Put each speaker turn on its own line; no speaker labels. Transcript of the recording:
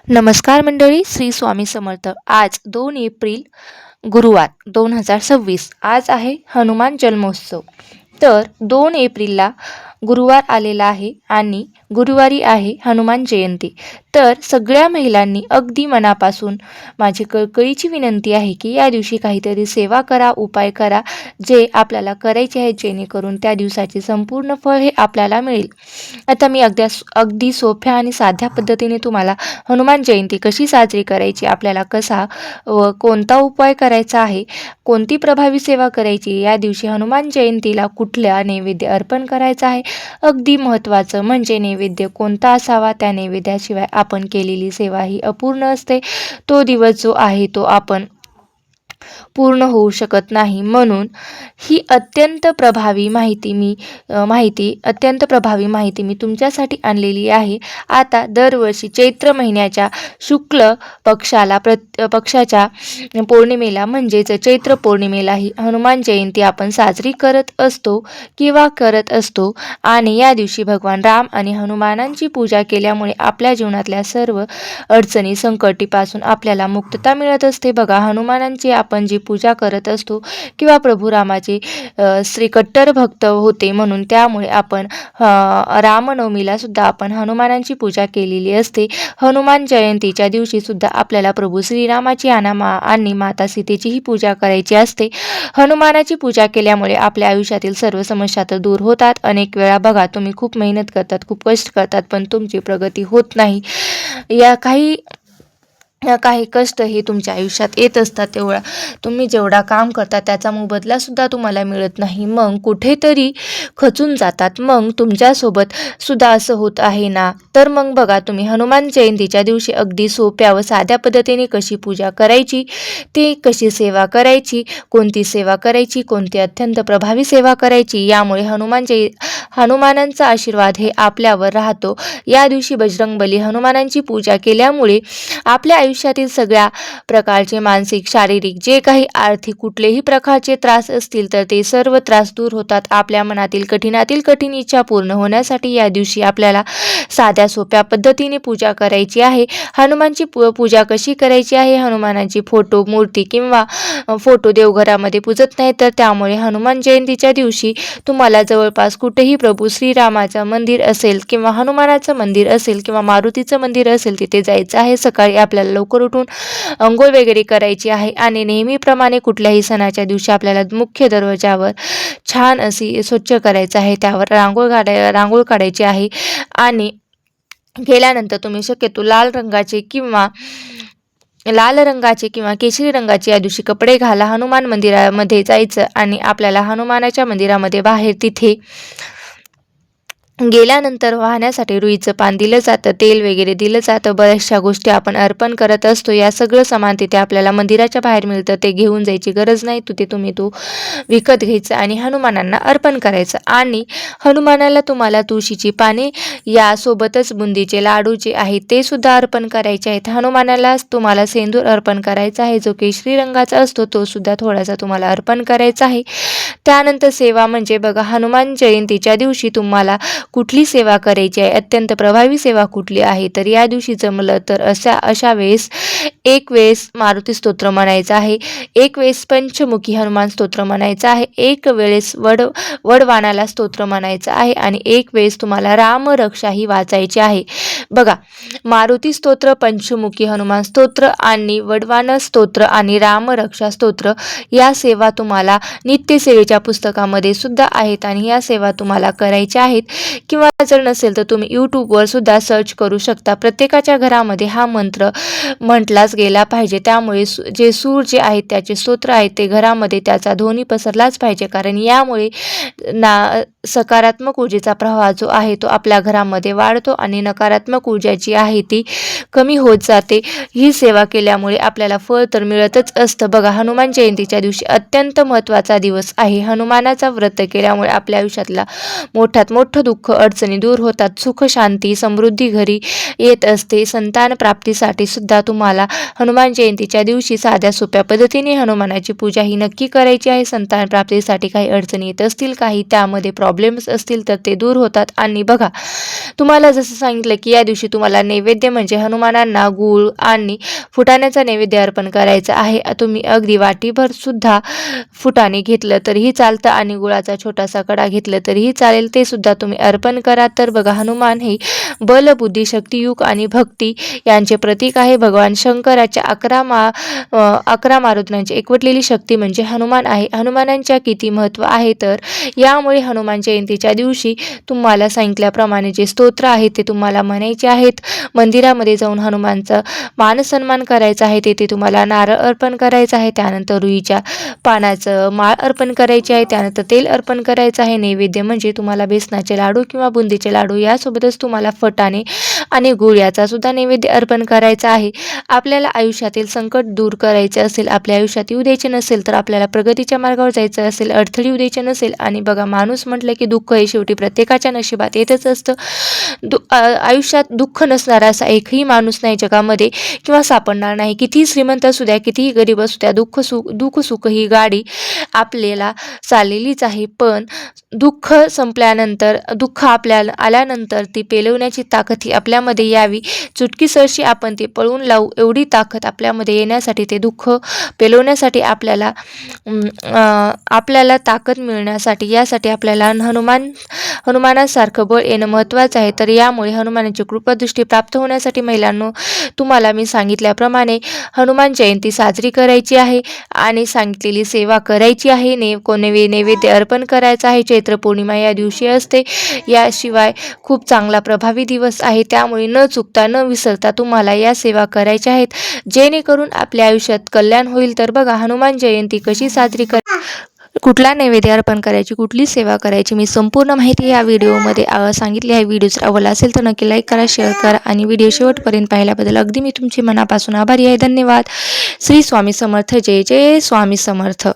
नमस्कार मंडळी, श्री स्वामी समर्थ. आज 2 एप्रिल गुरुवार 2026. आज आहे हनुमान जन्मोत्सव. तर 2 एप्रिलला गुरुवार आलेला आहे आणि गुरुवारी आहे हनुमान जयंती. तर सगळ्या महिलांनी अगदी मनापासून माझी कळकळीची विनंती आहे की या दिवशी काहीतरी सेवा करा, उपाय करा, जे आपल्याला करायचे आहे, जेणेकरून त्या दिवसाचे संपूर्ण फळ हे आपल्याला मिळेल. आता मी अगदी सोप्या आणि साध्या पद्धतीने तुम्हाला हनुमान जयंती कशी साजरी करायची, आपल्याला कसा व कोणता उपाय करायचा आहे, कोणती प्रभावी सेवा करायची, या दिवशी हनुमान जयंतीला कुठल्या नैवेद्य अर्पण करायचा आहे, अगदी महत्त्वाचं म्हणजे नैवेद्य कोणता असावा, त्या नैवेद्याशिवाय आपण केलेली सेवा ही अपूर्ण असते. तो दिवस जो आहे तो आपण पूर्ण होऊ शकत नाही. म्हणून ही अत्यंत प्रभावी माहिती मी तुमच्यासाठी आणलेली आहे. आता दरवर्षी चैत्र महिन्याच्या शुक्ल पक्षाच्या पौर्णिमेला म्हणजेच चैत्र पौर्णिमेला ही हनुमान जयंती आपण साजरी करत असतो आणि या दिवशी भगवान राम आणि हनुमानांची पूजा केल्यामुळे आपल्या जीवनातल्या सर्व अडचणी संकटीपासून आपल्याला मुक्तता मिळत असते. बघा, हनुमानांची आपण जी पूजा करत असतो किंवा प्रभू रामाचे श्रीकट्टर भक्त होते, म्हणून त्यामुळे आपण रामनवमीला सुद्धा आपण हनुमानांची पूजा केलेली असते. हनुमान जयंतीच्या दिवशी सुद्धा आपल्याला प्रभू श्रीरामाची आणि माता सीतेचीही पूजा करायची असते. हनुमानाची पूजा केल्यामुळे आपल्या आयुष्यातील सर्व समस्या तर दूर होतात. अनेक वेळा बघा, तुम्ही खूप मेहनत करतात, खूप कष्ट करतात, पण तुमची प्रगती होत नाही. या काही कष्ट हे तुमच्या आयुष्यात येत असतात. तुम्ही जेवढा काम करता त्याचा मोबदला सुद्धा तुम्हाला मिळत नाही. मग कुठेतरी खचून जातात. मग तुमच्यासोबत सुद्धा असं होत आहे ना? तर मग बघा, तुम्ही हनुमान जयंतीच्या दिवशी अगदी सोप्या व साध्या पद्धतीने कशी पूजा करायची, ते कशी सेवा करायची, कोणती सेवा करायची, कोणती अत्यंत प्रभावी सेवा करायची, यामुळे हनुमानांचा आशीर्वाद हे आपल्यावर राहतो. या दिवशी बजरंगबली हनुमानांची पूजा केल्यामुळे आपल्या आयुष्यातील सगळ्या प्रकारचे मानसिक, शारीरिक, जे काही आर्थिक कुठलेही प्रकारचे त्रास असतील तर ते सर्व त्रास दूर होतात. आपल्या मनातील कठीणातील कठीण इच्छा पूर्ण होण्यासाठी या दिवशी आपल्याला साध्या सोप्या पद्धतीने पूजा करायची आहे. हनुमानची पूजा कशी करायची आहे? हनुमानाची मूर्ती किंवा फोटो देवघरामध्ये पूजत नाही, तर त्यामुळे हनुमान जयंतीच्या दिवशी तुम्हाला जवळपास कुठेही प्रभू श्रीरामाचं मंदिर असेल किंवा हनुमानाचं मंदिर असेल किंवा मारुतीचं मंदिर असेल, तिथे जायचं आहे. सकाळी आपल्याला लवकर उठून अंघोळ वगैरे करायची आहे आणि नेहमीप्रमाणे कुठल्याही सणाच्या दिवशी आपल्याला मुख्य दरवाजावर छान अशी स्वच्छ करायचं आहे, त्यावर रांगोळ काढायची आहे. आणि गेल्यानंतर तुम्ही शक्यतो लाल रंगाचे किंवा केशरी रंगाचे या दिवशी कपडे घाला. हनुमान मंदिरामध्ये जायचं आणि आपल्याला हनुमानाच्या मंदिरामध्ये बाहेर तिथे गेल्यानंतर वाहण्यासाठी रुईचं पान दिलं जातं, तेल वगैरे दिलं जातं, बऱ्याचशा गोष्टी आपण अर्पण करत असतो. या सगळं सामान तिथे आपल्याला मंदिराच्या बाहेर मिळतं, ते घेऊन जायची गरज नाही. तुम्ही विकत घ्यायचं आणि हनुमानांना अर्पण करायचं. आणि हनुमानाला तुम्हाला तुळशीची पाने यासोबतच बुंदीचे लाडू जे आहेत ते सुद्धा अर्पण करायचे आहेत. हनुमानाला तुम्हाला सेंदूर अर्पण करायचा आहे, जो केशरी रंगाचा असतो तो सुद्धा थोडासा तुम्हाला अर्पण करायचा आहे. त्यानंतर सेवा म्हणजे बघा, हनुमान जयंतीच्या दिवशी तुम्हाला कुठली सेवा करायची आहे, अत्यंत प्रभावी सेवा कुठली आहे, तर या दिवशी जमलं तर अशा वेळेस एक वेळेस मारुती स्तोत्र म्हणायचं आहे, एक वेळेस पंचमुखी हनुमान स्तोत्र म्हणायचं आहे, एक वेळेस वडवाणाला स्तोत्र म्हणायचं आहे आणि एक वेळेस तुम्हाला रामरक्षा ही वाचायची आहे. बघा, मारुती स्तोत्र, पंचमुखी हनुमान स्तोत्र आणि वडवाण स्तोत्र आणि रामरक्षा स्तोत्र या सेवा तुम्हाला नित्यसेवेच्या पुस्तकामध्ये सुद्धा आहेत आणि या सेवा तुम्हाला करायच्या आहेत. किंवा जर नसेल तर तुम्ही यूट्यूबवर सुद्धा सर्च करू शकता. प्रत्येकाच्या घरामध्ये हा मंत्र म्हटलाच गेला पाहिजे. त्यामुळे जे आहेत त्याचे स्तोत्र आहेत ते घरामध्ये त्याचा ध्वनी पसरलाच पाहिजे, कारण यामुळे सकारात्मक ऊर्जेचा प्रवाह जो आहे तो आपल्या घरामध्ये वाढतो आणि नकारात्मक ऊर्जा जी आहे ती कमी होत जाते. ही सेवा केल्यामुळे आपल्याला फळ तर मिळतच असतं. बघा, हनुमान जयंतीच्या दिवशी अत्यंत महत्त्वाचा दिवस आहे. हनुमानाचा व्रत केल्यामुळे आपल्या आयुष्यातला मोठ्यात मोठं दुःख, अडचणी दूर होतात, सुख, शांती, समृद्धी घरी येत असते. संतान प्राप्तीसाठी सुद्धा तुम्हाला हनुमान जयंतीच्या दिवशी साध्या सोप्या पद्धतीने हनुमानाची पूजा ही नक्की करायची आहे. संतान प्राप्तीसाठी काही अडचणी येत असतील, काही त्यामध्ये प्रॉब्लेम प्रॉब्लेम्स असतील तर ते दूर होतात. आणि बघा, तुम्हाला जसं सांगितलं की या दिवशी तुम्हाला नैवेद्य म्हणजे हनुमानांना गूळ आणि फुटाण्याचा नैवेद्य अर्पण करायचा आहे. तुम्ही अगदी वाटीभर सुद्धा फुटाणे घेतलं तरीही चालतं आणि गुळाचा छोटासा कडा घेतलं तरीही चालेल, ते सुद्धा तुम्ही अर्पण करा. तर बघा, हनुमान हे बल, बुद्धी, शक्ती, युग आणि भक्ती यांचे प्रतीक आहे. भगवान शंकराच्या 11 मारुतींची एकवटलेली शक्ती म्हणजे हनुमान आहे. हनुमानांच्या किती महत्त्व आहे, तर यामुळे हनुमान जयंतीच्या दिवशी तुम्हाला सांगितल्याप्रमाणे जे स्तोत्र आहे ते तुम्हाला म्हणायचे आहेत. मंदिरामध्ये जाऊन हनुमानचा मान सन्मान करायचा आहे. तेथे तुम्हाला नारळ अर्पण करायचा आहे. त्यानंतर रुईच्या पानाचं माळ अर्पण करायची आहे. त्यानंतर तेल अर्पण करायचं आहे. नैवेद्य म्हणजे तुम्हाला बेसनाचे लाडू किंवा बुंदीचे लाडू, यासोबतच तुम्हाला फटाणे आणि गुळ याचा सुद्धा नैवेद्य अर्पण करायचा आहे. आपल्याला आयुष्यातील संकट दूर करायचे असेल, आपल्या आयुष्यात येऊ द्यायचे नसेल, तर आपल्याला प्रगतीच्या मार्गावर जायचं असेल, अडथळे येऊ द्यायचे नसेल, आणि बघा, माणूस म्हटलं की दुःख हे शेवटी प्रत्येकाच्या नशिबात येतच असतं. आयुष्यात दुःख नसणारा असा एकही माणूस नाही जगामध्ये किंवा सापडणार नाही. कितीही श्रीमंत असू द्या, कितीही गरीब असू द्या, दुःख सुख ही गाडी आपल्याला चाललेलीच आहे. पण दुःख संपल्यानंतर, दुःख आपल्याला आल्यानंतर ती पेलवण्याची ताकद ही आपल्यामध्ये यावी. चुटकीसरशी आपण ती पळवून लावू एवढी ताकद आपल्यामध्ये येण्यासाठी, ते दुःख पेलवण्यासाठी आपल्याला ताकद मिळण्यासाठी, यासाठी आपल्याला हनुमानासारखं बळ येणं महत्त्वाचं आहे. तर यामुळे हनुमानाची कृपादृष्टी प्राप्त होण्यासाठी महिलांनो, तुम्हाला मी सांगितल्याप्रमाणे हनुमान जयंती साजरी करायची आहे आणि सांगितलेली सेवा करायची आहे. नैवेद्य अर्पण करायचा आहे. चैत्र पौर्णिमा या दिवशी असते. याशिवाय खूप चांगला प्रभावी दिवस आहे. त्यामुळे न चुकता, न विसरता तुम्हाला या सेवा करायच्या आहेत, जेणेकरून आपल्या आयुष्यात कल्याण होईल. तर बघा, हनुमान जयंती कशी साजरी कुठला नैवेद्य अर्पण करायची, कुठली सेवा करायची, मी संपूर्ण माहिती या व्हिडिओमध्ये सांगितली आहे. व्हिडिओ जर आवडला असेल तर नक्की लाईक करा, शेअर करा आणि व्हिडिओ शेवटपर्यंत पाहिल्याबद्दल अगदी मी तुमची मनापासून आभारी आहे. धन्यवाद. श्री स्वामी समर्थ. जय जय स्वामी समर्थ.